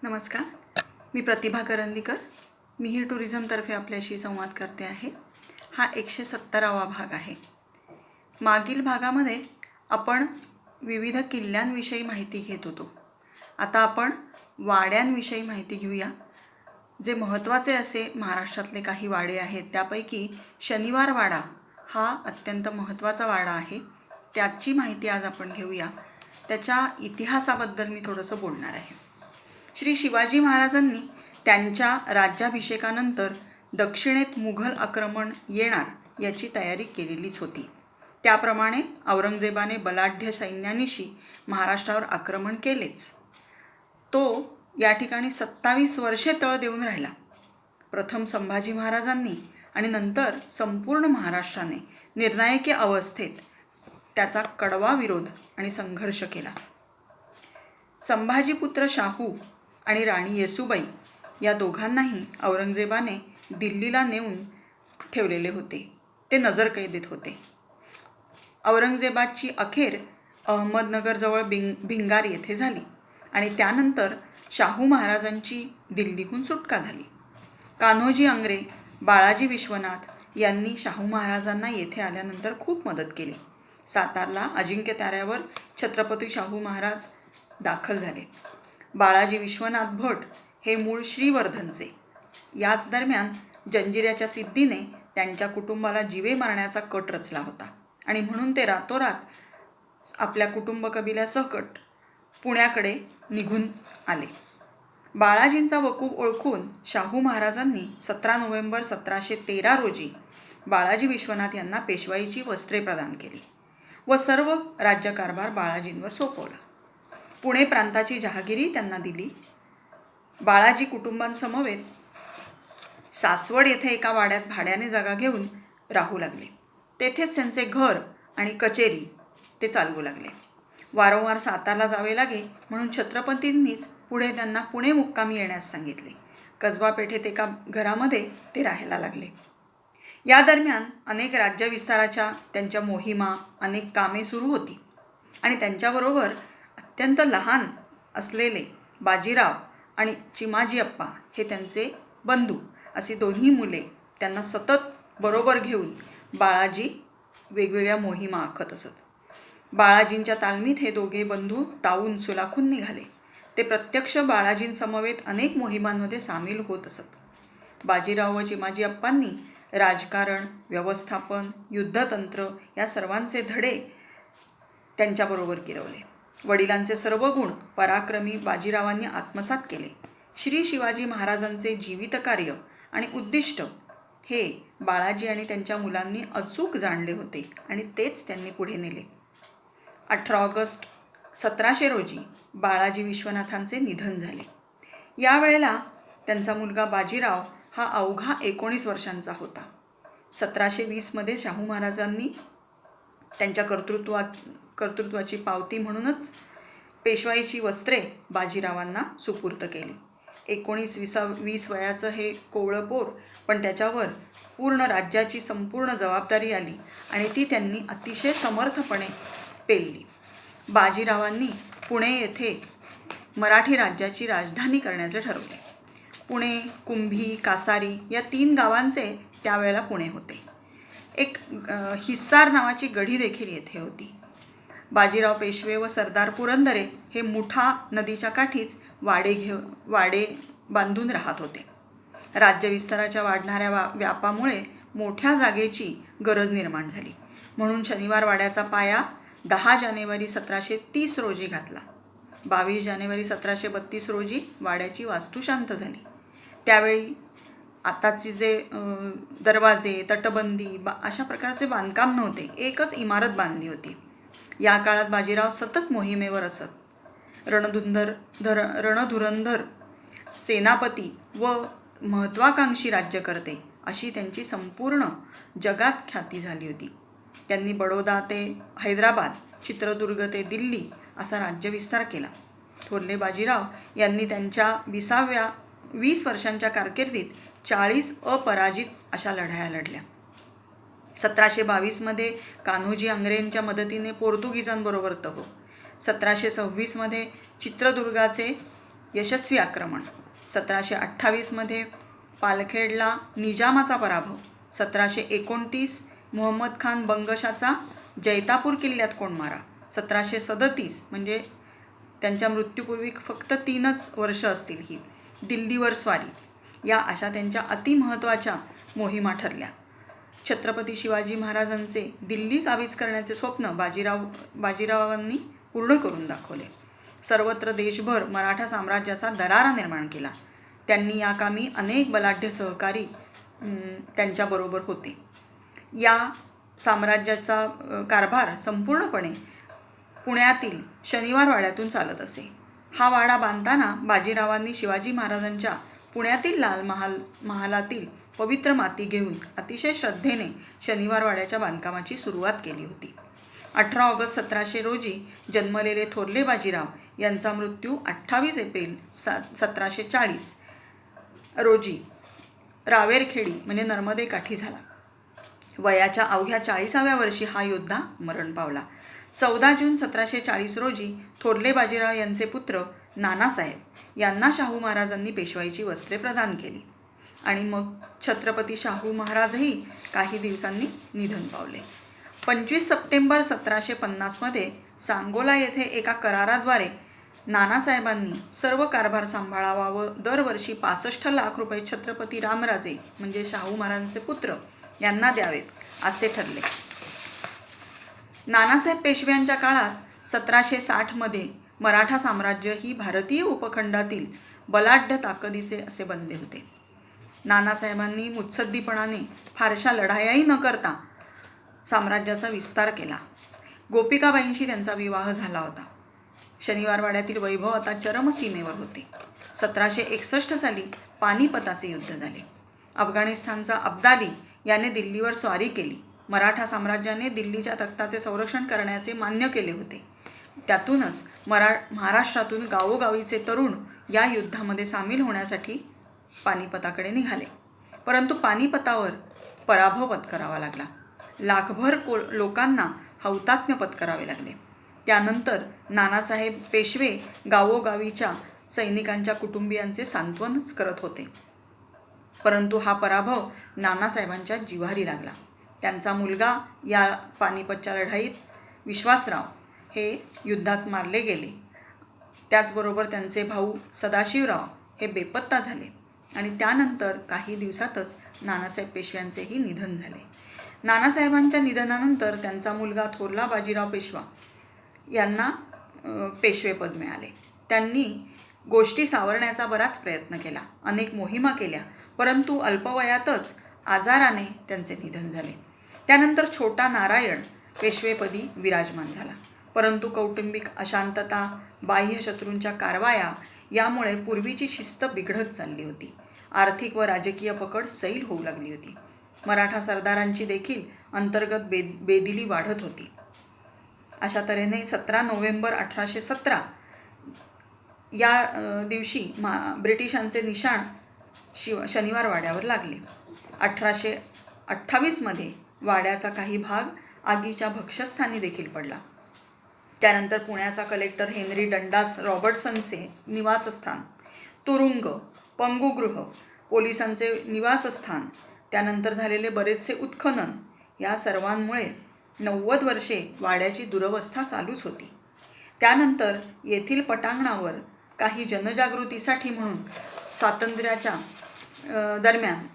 नमस्कार, मी प्रतिभा करंदीकर. मिहीर टुरिझमतर्फे आपल्याशी संवाद करते आहे. हा 170वा भाग आहे. मागील भागामध्ये आपण विविध किल्ल्यांविषयी माहिती घेत होतो. आता आपण वाड्यांविषयी माहिती घेऊया. जे महत्त्वाचे असे महाराष्ट्रातले काही वाडे आहेत, त्यापैकी शनिवार वाडा हा अत्यंत महत्त्वाचा वाडा आहे. त्याची माहिती आज आपण घेऊया. त्याच्या इतिहासाबद्दल मी थोडंसं बोलणार आहे. श्री शिवाजी महाराजांनी त्यांच्या राज्याभिषेकानंतर दक्षिणेत मुघल आक्रमण येणार याची तयारी केलेलीच होती. त्याप्रमाणे औरंगजेबाने बलाढ्य सैन्यानिशी महाराष्ट्रावर आक्रमण केलेच. तो या ठिकाणी 27 वर्षे तळ देऊन राहिला. प्रथम संभाजी महाराजांनी आणि नंतर संपूर्ण महाराष्ट्राने निर्णायकी अवस्थेत त्याचा कडवा विरोध आणि संघर्ष केला. संभाजीपुत्र शाहू आणि राणी येसूबाई या दोघांनाही औरंगजेबाने दिल्लीला नेऊन ठेवलेले होते. ते नजरकैदेत होते. औरंगजेबाची अखेर अहमदनगरजवळ भिंगार येथे झाली आणि त्यानंतर शाहू महाराजांची दिल्लीहून सुटका झाली. कान्होजी आंग्रे, बाळाजी विश्वनाथ यांनी शाहू महाराजांना येथे आल्यानंतर खूप मदत केली. सातारला अजिंक्यताऱ्यावर छत्रपती शाहू महाराज दाखल झाले. बाळाजी विश्वनाथ भट हे मूळ श्रीवर्धनचे. याच दरम्यान जंजिऱ्याच्या सिद्धीने त्यांच्या कुटुंबाला जीवे मारण्याचा कट रचला होता आणि म्हणून ते रातोरात आपल्या कुटुंब कबिल्यासकट पुण्याकडे निघून आले. बाळाजींचा वकूफ ओळखून शाहू महाराजांनी 17 नोव्हेंबर 1713 रोजी बाळाजी विश्वनाथ यांना पेशवाईची वस्त्रे प्रदान केली व सर्व राज्यकारभार बाळाजींवर सोपवला. पुणे प्रांताची जहागिरी त्यांना दिली. बाळाजी कुटुंबांसमवेत सासवड येथे एका वाड्यात भाड्याने जागा घेऊन राहू लागले. तेथेच त्यांचे घर आणि कचेरी ते चालवू लागले. वारंवार सातारला जावे लागे म्हणून छत्रपतींनीच पुढे त्यांना पुणे मुक्कामी येण्यास सांगितले. कसबा पेठेत एका घरामध्ये ते राहायला लागले. या दरम्यान अनेक राज्यविस्ताराच्या त्यांच्या मोहिमा, अनेक कामे सुरू होती आणि त्यांच्याबरोबर अत्यंत लहान असलेले बाजीराव आणि चिमाजी अप्पा हे त्यांचे बंधू अशी दोन्ही मुले त्यांना सतत बरोबर घेऊन बाळाजी वेगवेगळ्या मोहिमा आखत असत. बाळाजींच्या तालमीत हे दोघे बंधू तावून सुलाखून निघाले. ते प्रत्यक्ष बाळाजींसमवेत अनेक मोहिमांमध्ये सामील होत असत. बाजीराव व चिमाजी अप्पांनी राजकारण, व्यवस्थापन, युद्धतंत्र या सर्वांचे धडे त्यांच्याबरोबर गिरवले. वडिलांचे सर्व गुण पराक्रमी बाजीरावांनी आत्मसात केले. श्री शिवाजी महाराजांचे जीवितकार्य आणि उद्दिष्ट हे बाळाजी आणि त्यांच्या मुलांनी अचूक जाणले होते आणि तेच त्यांनी पुढे नेले. 18 ऑगस्ट 1700 रोजी बाळाजी विश्वनाथांचे निधन झाले. यावेळेला त्यांचा मुलगा बाजीराव हा अवघा 19 वर्षांचा होता. 1720 शाहू महाराजांनी त्यांच्या कर्तृत्वाची पावती म्हणूनच पेशवाईची वस्त्रे बाजीरावांना सुपूर्त केली. 19-20 वयाचं हे कोवळं पोर, पण त्याच्यावर पूर्ण राज्याची संपूर्ण जबाबदारी आली आणि ती त्यांनी अतिशय समर्थपणे पेलली. बाजीरावांनी पुणे येथे मराठी राज्याची राजधानी करण्याचे ठरवले. पुणे, कुंभी, कासारी या 3 गावांचे त्यावेळेला पुणे होते. एक हिस्सार नावाची गढी देखील येथे होती. बाजीराव पेशवे व सरदार पुरंदरे हे मुठा नदीच्या काठीच वाडे बांधून राहत होते. राज्यविस्ताराच्या वाढणाऱ्या व्यापामुळे मोठ्या जागेची गरज निर्माण झाली. म्हणून शनिवार वाड्याचा पाया 10 जानेवारी 1730 रोजी घातला. 22 जानेवारी 1732 रोजी वाड्याची वास्तुशांत झाली. त्यावेळी आताची जे दरवाजे, तटबंदी अशा प्रकारचे बांधकाम नव्हते. एकच इमारत बांधली होती. या काळात बाजीराव सतत मोहिमेवर असत. रणधुरंधर सेनापती व महत्त्वाकांक्षी राज्यकर्ते अशी त्यांची संपूर्ण जगात ख्याती झाली होती. त्यांनी बडोदा ते हैदराबाद, चित्रदुर्ग ते दिल्ली असा राज्यविस्तार केला. थोरले बाजीराव यांनी त्यांच्या 20 वर्षांच्या कारकिर्दीत 40 अपराजित अशा लढाया लढल्या. 1722 कान्होजी आंग्रेंच्या मदतीने पोर्तुगीजांबरोबर तह, 1726 चित्रदुर्गाचे यशस्वी आक्रमण. 1728मध्ये पालखेडला निजामाचा पराभव. 1729 मुहम्मद खान बंगशाचा जैतापूर किल्ल्यात कोंडमारा. 1737 म्हणजे त्यांच्या मृत्यूपूर्वी फक्त 3च वर्ष असतील ही, दिल्लीवर स्वारी. या अशा त्यांच्या अतिमहत्त्वाच्या मोहिमा ठरल्या. छत्रपती शिवाजी महाराजांचे दिल्ली काबीज करण्याचे स्वप्न बाजीरावांनी पूर्ण करून दाखवले. सर्वत्र देशभर मराठा साम्राज्याचा दरारा निर्माण केला. त्यांनी या कामी अनेक बलाढ्य सहकारी त्यांच्याबरोबर होते. या साम्राज्याचा कारभार संपूर्णपणे पुण्यातील शनिवार वाड्यातून चालत असे. हा वाडा बांधताना बाजीरावांनी शिवाजी महाराजांच्या पुण्यातील लाल महालातील पवित्र माती घेऊन अतिशय श्रद्धेने शनिवार वाड्याच्या बांधकामाची सुरुवात केली होती. 18 ऑगस्ट 1700 रोजी जन्मलेले थोरले बाजीराव यांचा मृत्यू 28 एप्रिल 1740 रोजी रावेरखेडी म्हणजे नर्मदे काठी झाला. वयाच्या अवघ्या 40व्या वर्षी हा योद्धा मरण पावला. 14 जून 1740 रोजी थोरले बाजीराव यांचे पुत्र नानासाहेब यांना शाहू महाराजांनी पेशवाईची वस्त्रे प्रदान केली आणि मग छत्रपती शाहू महाराजही काही दिवसांनी निधन पावले. 25 सप्टेंबर 1750मध्ये सांगोला येथे एका कराराद्वारे नानासाहेबांनी सर्व कारभार सांभाळावा व दरवर्षी 65 लाख रुपये छत्रपती रामराजे म्हणजे शाहू महाराजांचे पुत्र यांना द्यावेत असे ठरले. नानासाहेब पेशव्यांच्या काळात 1760मध्ये मराठा साम्राज्य ही भारतीय उपखंडातील बलाढ्य ताकदीचे असे बनले होते. नानासाहेबांनी मुत्सद्दीपणाने फारशा लढायाही न करता साम्राज्याचा विस्तार केला. गोपिकाबाईंशी त्यांचा विवाह झाला होता. शनिवार वाड्यातील वैभव आता चरमसीमेवर होते. 1761 साली पानिपताचे युद्ध झाले. अफगाणिस्तानचा अब्दाली याने दिल्लीवर स्वारी केली. मराठा साम्राज्याने दिल्लीच्या तख्ताचे संरक्षण करण्याचे मान्य केले होते. त्यातूनच महाराष्ट्रातून गावोगावीचे तरुण या युद्धामध्ये सामील होण्यासाठी पानिपताकडे निघाले. परंतु पानिपतावर पराभव पत्करावा लागला. लाखभर लोकांना हौतात्म्य पत्करावे लागले. त्यानंतर नानासाहेब पेशवे गावोगावीच्या सैनिकांच्या कुटुंबियांचे सांत्वनच करत होते. परंतु हा पराभव नानासाहेबांच्या जिव्हारी लागला. त्यांचा मुलगा या पानिपतच्या लढाईत विश्वासराव हे युद्धात मारले गेले. त्याचबरोबर त्यांचे भाऊ सदाशिवराव हे बेपत्ता झाले आणि त्यानंतर काही दिवसातच नानासाहेब पेशव्यांचेही निधन झाले. नानासाहेबांच्या निधनानंतर त्यांचा मुलगा थोरला बाजीराव पेशवा यांना पेशवेपद मिळाले. त्यांनी गोष्टी सावरण्याचा बराच प्रयत्न केला, अनेक मोहिमा केल्या, परंतु अल्पवयातच आजाराने त्यांचे निधन झाले. त्यानंतर छोटा नारायण पेशवेपदी विराजमान झाला. परंतु कौटुंबिक अशांतता, बाह्य शत्रूंच्या कारवाया यामुळे पूर्वीची शिस्त बिघडत चालली होती. आर्थिक व राजकीय पकड सैल होऊ लागली होती. मराठा सरदारांची देखील अंतर्गत बेदिली वाढत होती. अशा तऱ्हेने 17 नोव्हेंबर 1817 या दिवशी ब्रिटिशांचे निशाण शनिवार वाड्यावर लागले. 1828मध्ये वाड्याचा काही भाग आगीच्या भक्ष्यस्थानी देखील पडला. त्यानंतर पुण्याचा कलेक्टर हेनरी डंडास रॉबर्टसनचे निवासस्थान, तुरुंग, पंगुगृह, पोलिसांचे निवासस्थान, त्यानंतर झालेले बरेचसे उत्खनन या सर्वांमुळे 90 वर्षे वाड्याची दुरवस्था चालूच होती. त्यानंतर येथील पटांगणावर काही जनजागृतीसाठी म्हणून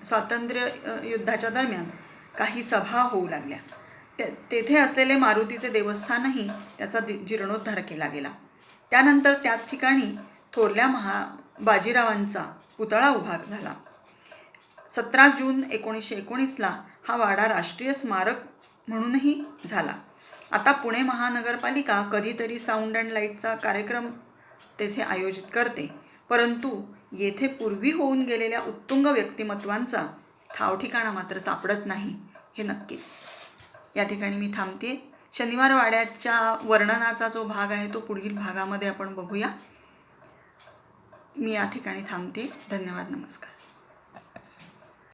स्वातंत्र्य युद्धाच्या दरम्यान काही सभा होऊ लागल्या. तेथे असलेले मारुतीचे देवस्थानही त्याचा जीर्णोद्धार केला गेला. त्यानंतर त्याच ठिकाणी थोरल्या बाजीरावांचा पुतळा उभा झाला. 17 जून 1919ला हा वाडा राष्ट्रीय स्मारक म्हणूनही झाला. आता पुणे महानगरपालिका कधीतरी साऊंड अँड लाईटचा कार्यक्रम तेथे आयोजित करते, परंतु येथे पूर्वी होऊन गेलेल्या उत्तुंग व्यक्तिमत्वांचा ठावठिकाणा मात्र सापडत नाही हे नक्कीच. या ठिकाणी मी थांबते. शनिवार वाड्याच्या वर्णनाचा जो भाग आहे तो पुढील भागामध्ये आपण बघूया. मी या ठिकाणी थांबते. धन्यवाद. नमस्कार.